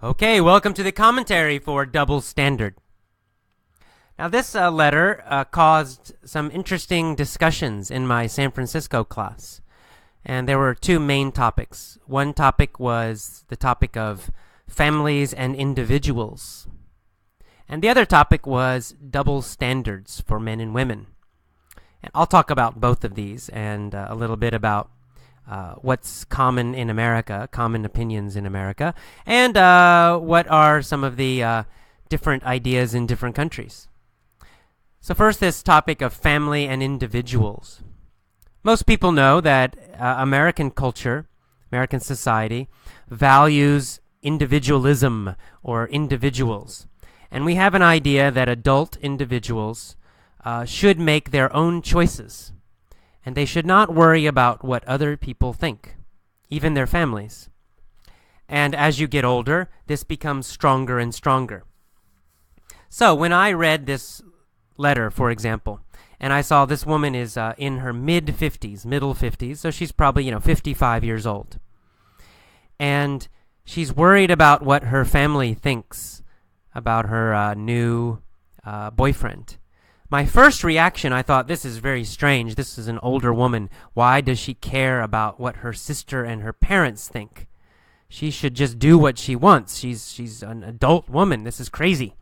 Okay, welcome to the commentary for Double Standard. Now, this letter caused some interesting discussions in my San Francisco class. And there were two main topics. One topic was the topic of families and individuals. And the other topic was double standards for men and women. And I'll talk about both of these and a little bit about what's common in America, common opinions in America, and what are some of the different ideas in different countries. So first, this topic of family and individuals. Most people know that American culture, American society, values individualism or individuals. And we have an idea that adult individuals should make their own choices. And they should not worry about what other people think, even their families. And as you get older, this becomes stronger and stronger. So when I read this letter, for example, and I saw this woman is in her mid-50s, middle 50s, so she's probably, 55 years old. And she's worried about what her family thinks about her new boyfriend. My first reaction, I thought, this is very strange. This is an older woman. Why does she care about what her sister and her parents think? She should just do what she wants. She's an adult woman. This is crazy.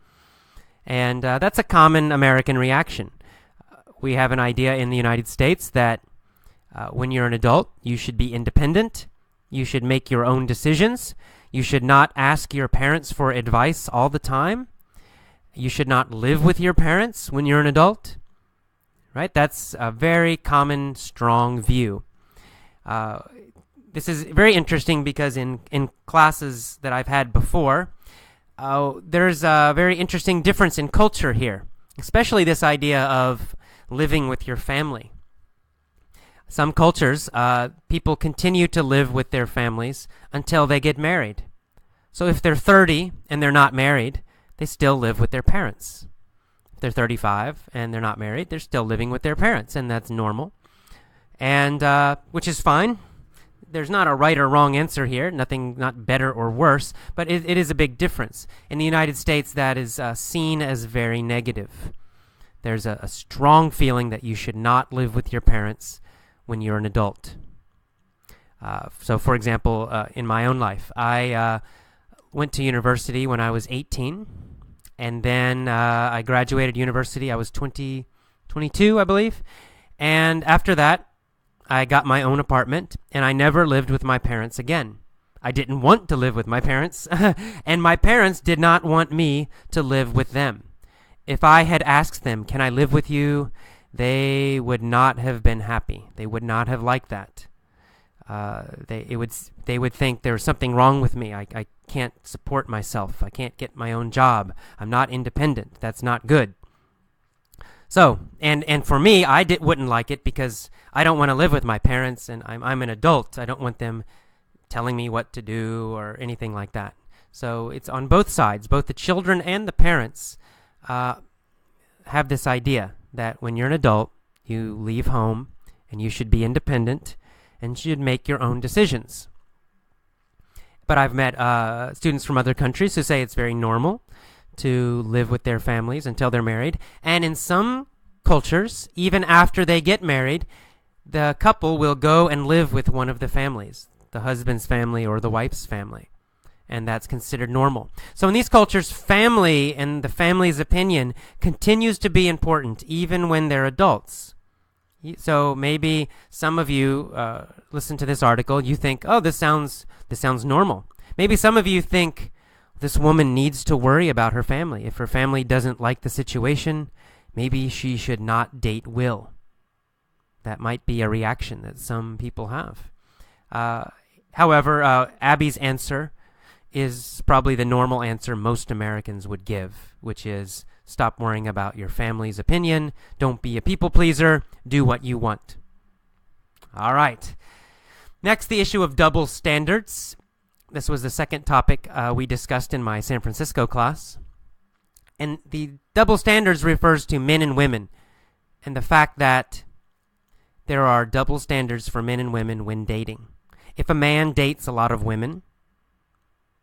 And that's a common American reaction. We have an idea in the United States that when you're an adult, you should be independent. You should make your own decisions. You should not ask your parents for advice all the time. You should not live with your parents when you're an adult, right? That's a very common, strong view. This is very interesting because in classes that I've had before, there's a very interesting difference in culture here, especially this idea of living with your family. Some cultures, people continue to live with their families until they get married. So if they're 30 and they're not married, they still live with their parents. If they're 35 and they're not married, they're still living with their parents, and that's normal, and which is fine. There's not a right or wrong answer here, not better or worse, but it is a big difference. In the United States, that is seen as very negative. There's a strong feeling that you should not live with your parents when you're an adult. So, for example, in my own life, I went to university when I was 18. And then I graduated university. I was 22, I believe. And after that, I got my own apartment, and I never lived with my parents again. I didn't want to live with my parents, and my parents did not want me to live with them. If I had asked them, can I live with you, they would not have been happy. They would not have liked that. They would think there was something wrong with me. I can't support myself. I can't get my own job. I'm not independent. That's not good. So, and for me, wouldn't like it because I don't want to live with my parents, and I'm an adult. I don't want them telling me what to do or anything like that. So it's on both sides. Both the children and the parents have this idea that when you're an adult, you leave home and you should be independent and should make your own decisions. But I've met students from other countries who say it's very normal to live with their families until they're married. And in some cultures, even after they get married, the couple will go and live with one of the families, the husband's family or the wife's family. And that's considered normal. So in these cultures, family and the family's opinion continues to be important even when they're adults. So maybe some of you listen to this article, you think, oh, this sounds normal. Maybe some of you think this woman needs to worry about her family. If her family doesn't like the situation, maybe she should not date Will. That might be a reaction that some people have. However, Abby's answer is probably the normal answer most Americans would give, which is stop worrying about your family's opinion. Don't be a people pleaser. Do what you want. All right. Next, the issue of double standards. This was the second topic we discussed in my San Francisco class. And the double standards refers to men and women, and the fact that there are double standards for men and women when dating. If a man dates a lot of women,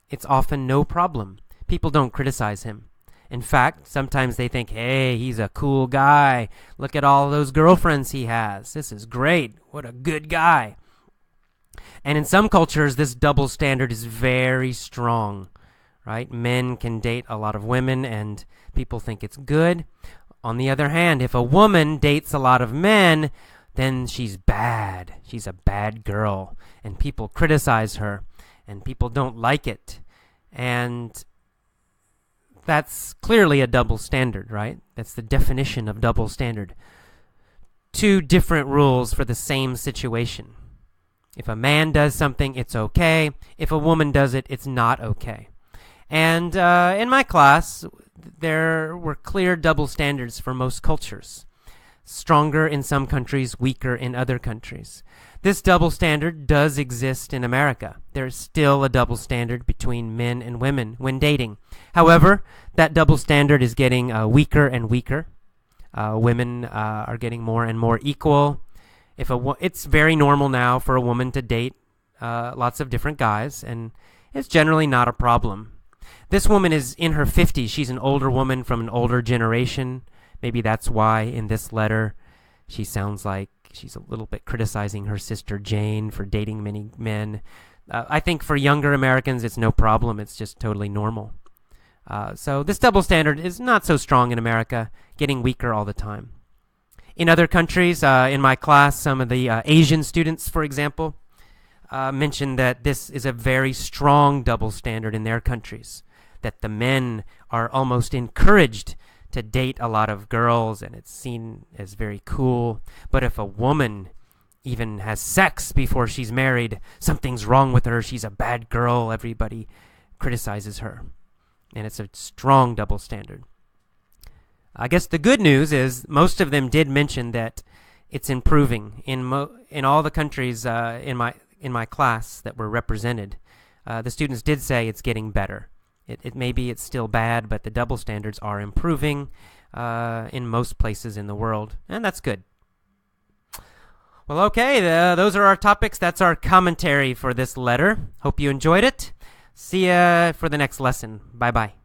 it's often no problem. People don't criticize him. In fact, sometimes they think, hey, he's a cool guy. Look at all those girlfriends he has. This is great. What a good guy. And in some cultures, this double standard is very strong, right? Men can date a lot of women and people think it's good. On the other hand, if a woman dates a lot of men, then she's bad. She's a bad girl. And people criticize her. And people don't like it. And that's clearly a double standard, right? That's the definition of double standard. Two different rules for the same situation. If a man does something, it's okay. If a woman does it, it's not okay. And in my class, there were clear double standards for most cultures. Stronger in some countries, weaker in other countries. This double standard does exist in America. There is still a double standard between men and women when dating. However, that double standard is getting weaker and weaker. Women are getting more and more equal. It's very normal now for a woman to date lots of different guys, and it's generally not a problem. This woman is in her 50s. She's an older woman from an older generation. Maybe that's why in this letter she sounds like she's a little bit criticizing her sister Jane for dating many men. I think for younger Americans it's no problem. It's just totally normal. So this double standard is not so strong in America, getting weaker all the time. In other countries, in my class, some of the Asian students, for example, mentioned that this is a very strong double standard in their countries, that the men are almost encouraged to date a lot of girls, and it's seen as very cool. But if a woman even has sex before she's married, something's wrong with her. She's a bad girl. Everybody criticizes her. And it's a strong double standard. I guess the good news is most of them did mention that it's improving in all the countries in my class that were represented. The students did say it's getting better. It maybe it's still bad, but the double standards are improving in most places in the world, and that's good. Well, okay, those are our topics. That's our commentary for this letter. Hope you enjoyed it. See ya for the next lesson. Bye-bye.